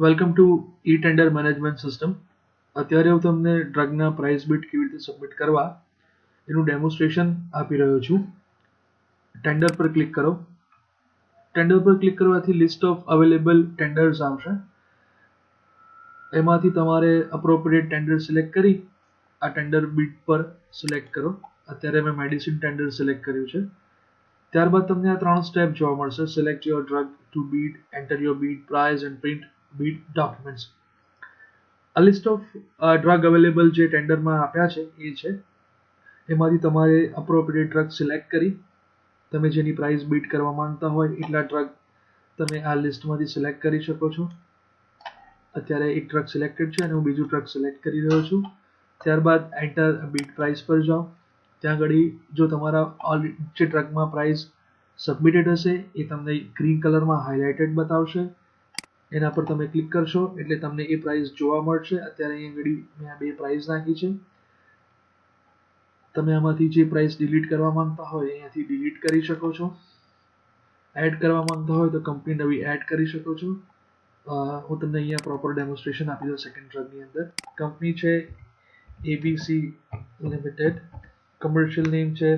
Welcome to E tender management system. અત્યારે હું તમને ડ્રગના પ્રાઇસ બીટ કેવી રીતે સબમિટ કરવા એનું ડેમોન્સ્ટ્રેશન આપી રહ્યો છું. ટેન્ડર પર ક્લિક કરો. ટેન્ડર પર ક્લિક કરવાથી લિસ્ટ ઓફ અવેલેબલ ટેન્ડર્સ આવશે. એમાંથી તમારે અપ્રોપ્રિએટ ટેન્ડર સિલેક્ટ કરી આ ટેન્ડર બીટ પર સિલેક્ટ કરો. અત્યારે મેં મેડિસિન ટેન્ડર સિલેક્ટ કર્યું છે. ત્યારબાદ તમને આ 3 સ્ટેપ જોવા મળશે: select your drug to bid, enter your bid price and print bid documents. આ લિસ્ટ ઓફ ડ્રગ અવેલેબલ જે ટેન્ડરમાં આપ્યા છે એ છે. એમાંથી તમારે અપ્રોપ્રિએટ ડ્રગ સિલેક્ટ કરી તમે જેની પ્રાઇસ બીટ કરવા માંગતા હોય એટલા ડ્રગ તમે આ લિસ્ટમાંથી સિલેક્ટ કરી શકો છો. અત્યારે એક ડ્રગ સિલેક્ટેડ છે અને હું બીજું ડ્રગ સિલેક્ટ કરી રહ્યો છું. ત્યારબાદ એન્ટર બીટ પ્રાઇસ પર જાઓ. ત્યાં આગળ જો તમારા જે ડ્રગમાં પ્રાઇસ સબમિટેડ હશે એ તમને ગ્રીન કલરમાં હાઇલાઇટેડ બતાવશે. એના પર તમે ક્લિક કરશો એટલે તમને એ પ્રાઇસ જોવા મળશે. અત્યારે અહીં આગળ મેં આ 2 પ્રાઇસ નાખી છે. તમે આમાંથી જે પ્રાઇસ ડિલીટ કરવા માંગતા હોય અહીંયાથી ડિલીટ કરી શકો છો. એડ કરવા માંગતા હોય તો કંપની નવી એડ કરી શકો છો. હું તમને અહીંયા પ્રોપર ડેમોન્સ્ટ્રેશન આપી દઉં. સેકન્ડ ડ્રગની અંદર કંપની છે એબીસી લિમિટેડ, કમર્શિયલ નેમ છે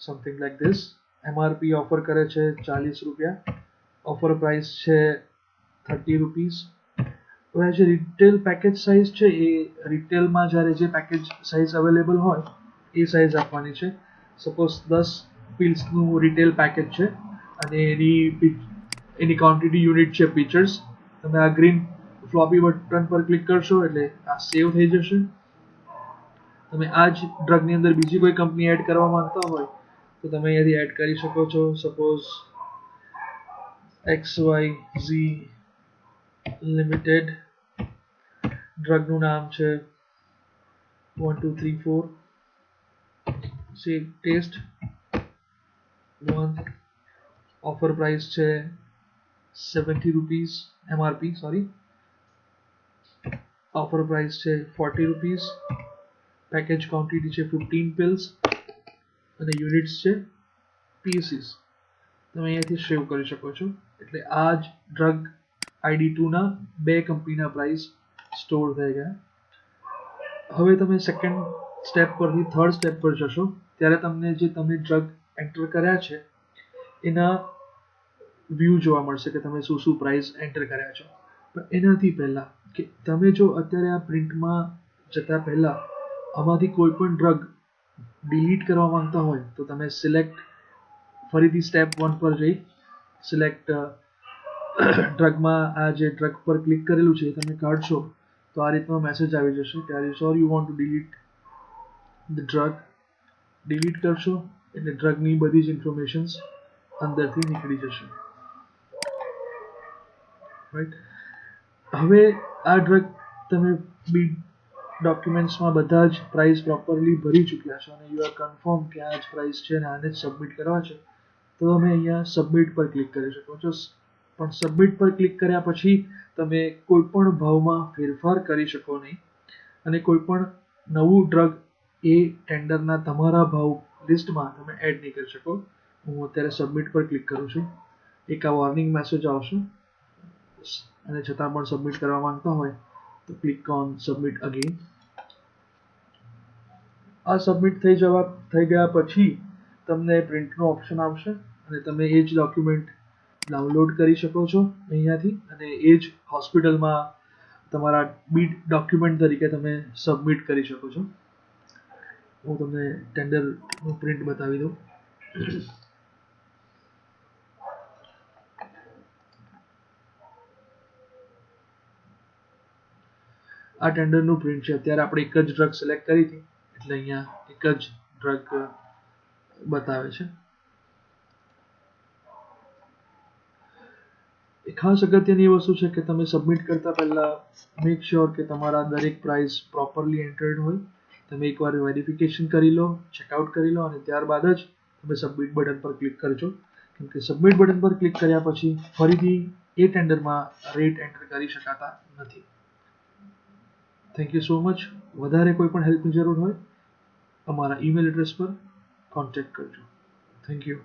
something like this. MRP offer કરે છે ₹40. ઓફર પ્રાઇસ છે ₹30. હવે જે રિટેલ પેકેજ સાઇઝ છે એ રિટેલમાં જ્યારે જે પેકેજ સાઇઝ અવેલેબલ હોય એ સાઇઝ આપવાની છે. સપોઝ 10 પીલ્સનું રિટેલ પેકેજ છે અને એની ક્વોન્ટિટી યુનિટ છે પિક્ચર્સ. તમે આ ગ્રીન ફ્લોપી બટન પર ક્લિક કરશો એટલે આ સેવ થઈ જશે. તમે આ જ ડ્રગની અંદર બીજી કોઈ કંપની એડ કરવા માંગતા હોય તો તમે અહીંયાથી એડ કરી શકો છો. સપોઝ XYZ લિમિટેડ, ડ્રગનું નામ છે 1234, સેવ ટેસ્ટ 1. ઓફર પ્રાઇસ છે ₹70, એમઆરપી સોરી. ઓફર પ્રાઇસ છે ₹40. પેકેજ ક્વોન્ટિટી છે 15 pills અને યુનિટ્સ છે પીસીસ. તમે અહીંયાથી સેવ કરી શકો છો. એટલે આ જ ડ્રગ ID2 ના 2 કંપનીના પ્રાઇસ સ્ટોર થઈ ગયા. હવે તમે સેકન્ડ સ્ટેપ પરથી થર્ડ સ્ટેપ પર જશો ત્યારે તમને જે તમે ડ્રગ એન્ટર કર્યા છે એના વ્યૂ જોવા મળશે કે તમે શું શું પ્રાઇસ એન્ટર કર્યા છો. પણ એનાથી પહેલાં કે તમે જો અત્યારે આ પ્રિન્ટમાં જતા પહેલાં આમાંથી કોઈ પણ ડ્રગ ડિલીટ કરવા માંગતા હોય તો તમે ફરીથી સ્ટેપ 1 પર જઈ સિલેક્ટ ડ્રગમાં આ જે ડ્રગ પર ક્લિક કરેલું છે તમે કાઢશો તો આ રીતનો મેસેજ આવી જશે કે are you sure you want to delete the drug. Delete કરશો એટલે ડ્રગની બધી જ ઇન્ફોર્મેશન્સ અંદરથી નીકળી જશે. રાઈટ. હવે આ ડ્રગ તમે બીટ ડોક્યુમેન્ટ્સમાં બધા જ પ્રાઇસ પ્રોપરલી ભરી ચૂક્યા છો અને યુ આર કન્ફર્મ કે આ જ પ્રાઇસ છે અને આને જ સબમિટ કરવા છે તો તમે અહીંયા સબમિટ પર ક્લિક કરી શકો છો. પણ સબમિટ પર ક્લિક કર્યા પછી તમે કોઈ પણ ભાવમાં ફેરફાર કરી શકો નહીં અને કોઈ પણ નવું ડ્રગ એ ટેન્ડરના તમારા ભાવ લિસ્ટમાં તમે એડ નહીં કરી શકો. હું અત્યારે સબમિટ પર ક્લિક કરું છું. એક આ વોર્નિંગ મેસેજ આવશે અને છતાં પણ સબમિટ કરવા માંગતા હોય તો ક્લિક ઓન સબમિટ અગેન. આ સબમિટ થઈ ગયા પછી તમને પ્રિન્ટનો ઓપ્શન આવશે અને તમે એ જ ડોક્યુમેન્ટ ડાઉનલોડ કરી શકો છો અહીંયાથી અને એ જ હોસ્પિટલમાં તમારા બીટ ડોક્યુમેન્ટ તરીકે તમે સબમિટ કરી શકો છો. હું તમને ટેન્ડરનું પ્રિન્ટ બતાવી દઉં. આ ટેન્ડરનું પ્રિન્ટ છે. અત્યારે આપણે એક જ ડ્રગ સિલેક્ટ કરી હતી એટલે અહીંયા એક જ ડ્રગ બતાવે છે. ખાસ અગત્યની વસ્તુ છે કે તમે સબમિટ કરતા પહેલા મેક શ્યોર કે તમારા દરેક પ્રાઇસ પ્રોપરલી એન્ટર્ડ હોય. તમે એકવાર વેરિફિકેશન કરી લો, ચેકઆઉટ કરી લો અને ત્યારબાદ જ તમે સબમિટ બટન પર ક્લિક કરજો. કેમ કે સબમિટ બટન પર ક્લિક કર્યા પછી ફરીથી એ ટેન્ડરમાં રેટ એન્ટર કરી શકાતા નથી. Thank you so much. વધારે કોઈ પણ હેલ્પની જરૂર હોય અમારા ઈમેલ એડ્રેસ પર કોન્ટેક્ટ કરજો. Thank you.